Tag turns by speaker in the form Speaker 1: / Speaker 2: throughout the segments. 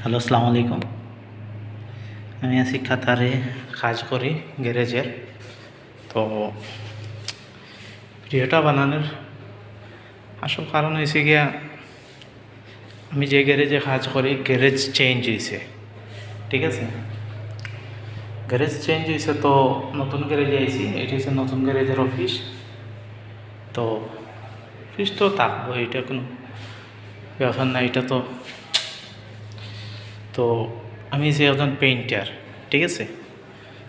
Speaker 1: Hello, আসসালামু আলাইকুম। আমি আছি কাতারে কাজ করি গ্যারেজের। তো ভিডিওটা বানানোর আসল কারণ হয়েছে গিয়া, আমি যে গ্যারেজে কাজ করি গ্যারেজ চেঞ্জ হয়েছে। ঠিক আছে, গ্যারেজ চেঞ্জ হয়েছে, তো নতুন গ্যারেজে আইছি। এটি হচ্ছে নতুন গ্যারেজের অফিস। তো অফিস তো থাকবো, এটা কোনো ব্যাপার না। এটা তো তো আমি যে একজন পেইন্টার, ঠিক আছে।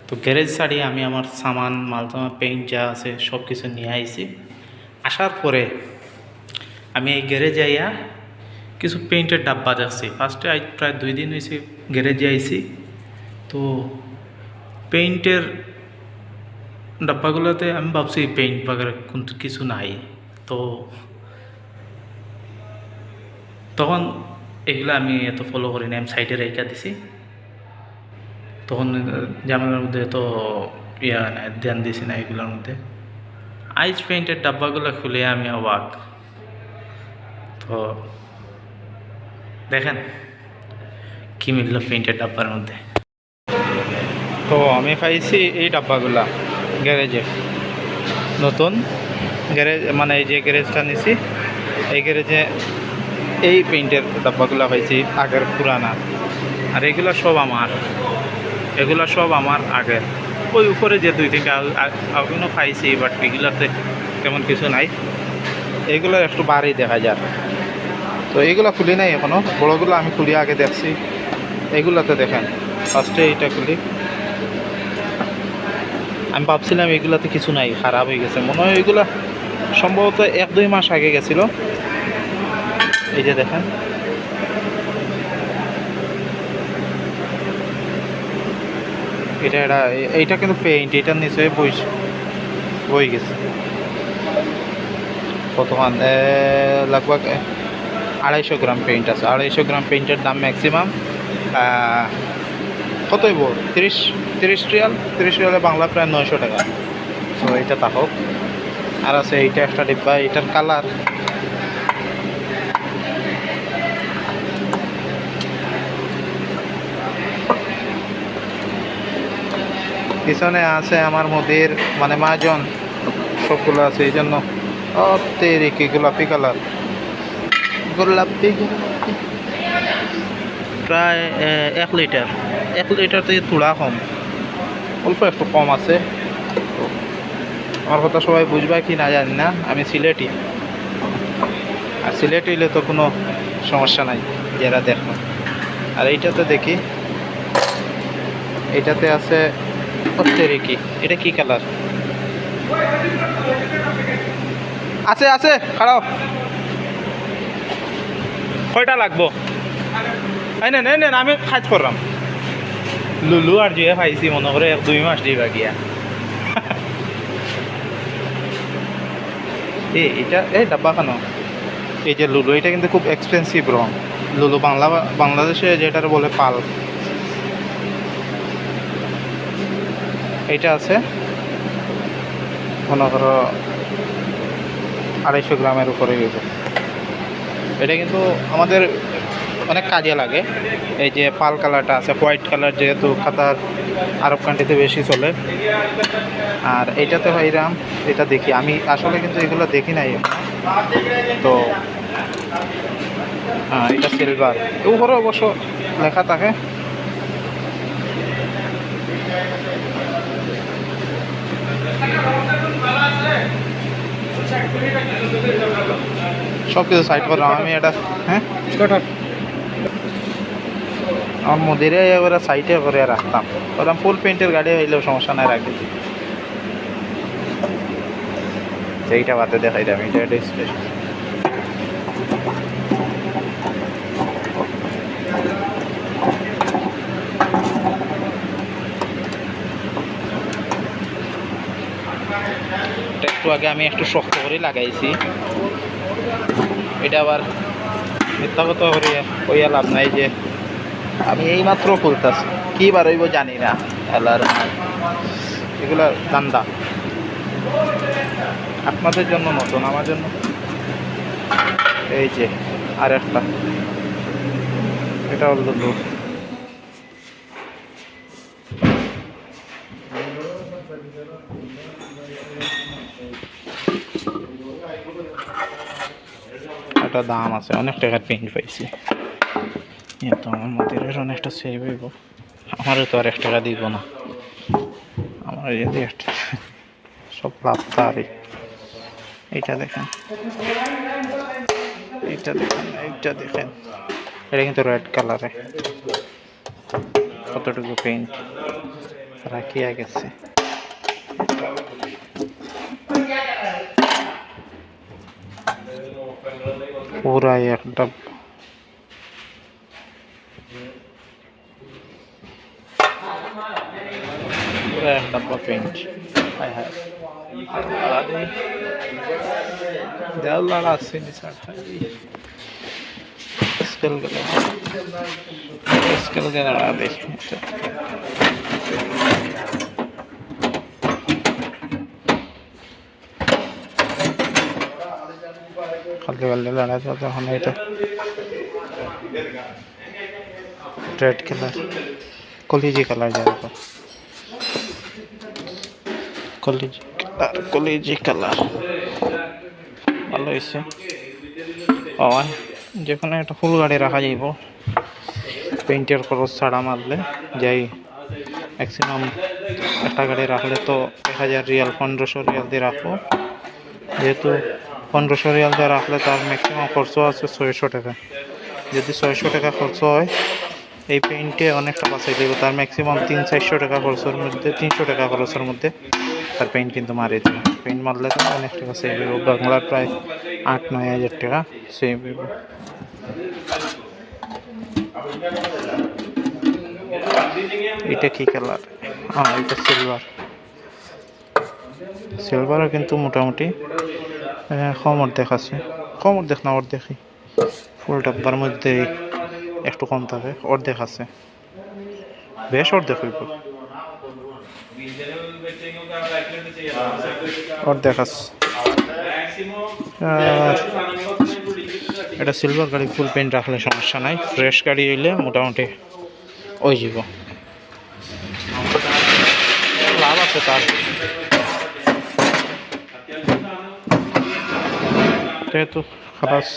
Speaker 1: তো গ্যারেজ ছাড়িয়ে আমি আমার সামান মালসামান পেইন্ট যা আছে সব কিছু নিয়ে আইছি। আসার পরে আমি এই গ্যারেজে আইয়া কিছু পেইন্টের ডাব্বা দেখছি। ফার্স্টে প্রায় 2 দিন হয়েছে গ্যারেজে আইছি। তো পেইন্টের ডাব্বাগুলোতে আমি ভাবছি পেইন্ট বাগের কিছু নাই। তো তখন এগুলো আমি এত ফলো করি না, আমি সাইডে রেখা দিছি। তখন জামানের মধ্যে তো ধ্যান দিছি না এগুলোর মধ্যে। আইস পেইন্টের ডাব্বাগুলো খুলে আমি অবাক। তো দেখেন কি মিলল পেইন্টের ডাব্বার মধ্যে। তো আমি পাইছি এই ডাব্বাগুলা গ্যারেজে নতুন গ্যারেজ, মানে এই যে গ্যারেজটা নিছি এই গ্যারেজে এই পেইন্টের ডাব্বাগুলা পাইছি আগের পুরানা। আর এগুলো সব আমার আগের। ওই উপরে যে 2-3টা আগুনও পাইছি, বাট এগুলোতে তেমন কিছু নাই। এইগুলো একটু বাড়ি দেখা যায়। তো এইগুলো খুলি নাই এখনও, বড়োগুলো আমি খুলি আগে দেখছি। এইগুলোতে দেখেন ফার্স্টে এইটা খুলি। আমি ভাবছিলাম এগুলোতে কিছু নাই, খারাপ হয়ে গেছে মনে হয়। এগুলো সম্ভবত 1-2 মাস আগে গেছিল। এই যে দেখেন, এইটা কিন্তু পেইন্ট, এটার নিচে বই গেছে। কতক্ষণ লাগভগ 250 গ্রাম পেইন্ট আছে। 250 গ্রাম পেইন্টের দাম ম্যাক্সিমাম কত হইব? 30 রিয়াল। 30 রিয়ালে বাংলা প্রায় 900 টাকা। তো এইটা থাকুক। আর আছে এইটা একটা ডিব্বা, এইটার কালার পিছনে আছে আমার মোদির, মানে মাজন সবগুলো আছে। এই জন্য কি গোলাপি কালার, গোলাপি প্রায় 1 লিটার থেকে তুলা কম, অল্প একটু কম আছে। আমার কথা সবাই বুঝবে কি না জানি না, আমি সিলেটি। আর সিলেটি হইলে তো কোনো সমস্যা নাই, যারা দেখো। আর এইটাতে দেখি, এইটাতে আছে কি, এটা কি কালার আছে? আছে খারাপ। কয়টা লাগবো? নেন আমি কাজ করলাম। লুলু আর যে পাইছি মনে করে 1-2 মাস দিবা গিয়া। এটা এই ডাব্বা কেন? এই যে লুলু, এটা কিন্তু খুব এক্সপেন্সিভ রং। লুলু বাংলাদেশে যেটার বলে পাল। এইটা আছে মনে করো 250 গ্রামের উপরে গেছে। এটা কিন্তু আমাদের অনেক কাজে লাগে। এই যে পাল কালারটা আছে, হোয়াইট কালার, যেহেতু কাতার আরব কান্ট্রিতে বেশি চলে। আর এইটাতে ভাইরাম, এটা দেখি আমি আসলে, কিন্তু এগুলো দেখি নাই। তো হ্যাঁ, এটা সিলভার, উপরে অবশ্য লেখা থাকে। সব কিছু সাইড করলাম আমি। এটা হ্যাঁ, আমার মন্দিরে এবারে সাইডে করে রাখতাম। ওরকম ফুল পেন্টের গাড়ি হইলেও সমস্যা নাই, রাখি। এইটা বাদে দেখাই দাম, এটা একটা স্পেশাল। একটু আগে আমি একটু শক্ত করে লাগাইছি। এটা আবার মিথ্যা কথা হইয়া লাভ নাই, যে আমি এইমাত্র খুলতেছি। কি বার হইব জানি না। এগুলা দান্দা আপনাদের জন্য নতুন, আমার জন্য এই যে আর একটা এটা হলো লো। এটা দাম আছে, অনেক টাকার পেইন্ট পাইছি। তো আমার মধ্যে অনেকটা সেভ হইব। আমারও তো আর 1 টাকা দিব না, আমার যদি একটা সব লাভ তারই। এইটা দেখেন, এইটা দেখেন, এইটা দেখেন, এটা কিন্তু রেড কালারে কতটুকু পেইন্ট রাখিয়া গেছে। পুরাই একটা ডাব্বা পেইন্ট। হায় হায়, দেওয়াল লাড়া আছে স্কেল গেলে, স্কেল গেলে লাড়া দেখি। খালি খালি লড়া তো তখন এটা রেড কালার, কলিজি কালার যাবে, কলিজি কালার ভালো হয়েছে। যেখানে একটা ফুল গাড়ি রাখা যাইব, পেইন্টের খরচ ছাড়া মারলে যাই ম্যাক্সিমাম একটা গাড়ি রাখলে তো 1000 রিয়াল, 1500 রিয়াল দিয়ে রাখবো। যেহেতু 1500 রিয়াল দিয়ে রাখলে তার ম্যাক্সিমাম খরচ আছে 600 টাকা। যদি 600 টাকা খরচ হয়, এই পেইন্টে অনেকটা বাঁচাই দেবে। তার ম্যাক্সিমাম 300-400 টাকা খরচের মধ্যে, 300 টাকা খরচের মধ্যে তার পেইন্ট কিন্তু মারিয়ে দেবে। পেইন্ট মারলে তো অনেক টাকা সেভ হইব, বাংলার প্রায় 8-9 হাজার টাকা সেভ হইব। এটা কি কালার? এটা সিলভার। সিলভারও কিন্তু মোটামুটি কম অর্ধেক আছে, কম অর্ধেক না অর্ধেকই, ফুল ডাব্বার মধ্যে একটু কম থাকে, অর্ধেক আছে, বেশ অর্ধেক হইব, অর্ধেক আছে। আর এটা সিলভার গাড়ি ফুল পেইন্ট রাখলে সমস্যা নাই, ফ্রেশ গাড়ি হইলে মোটামুটি ওই যাব, লাভ আছে তার। যেহেতু খালাস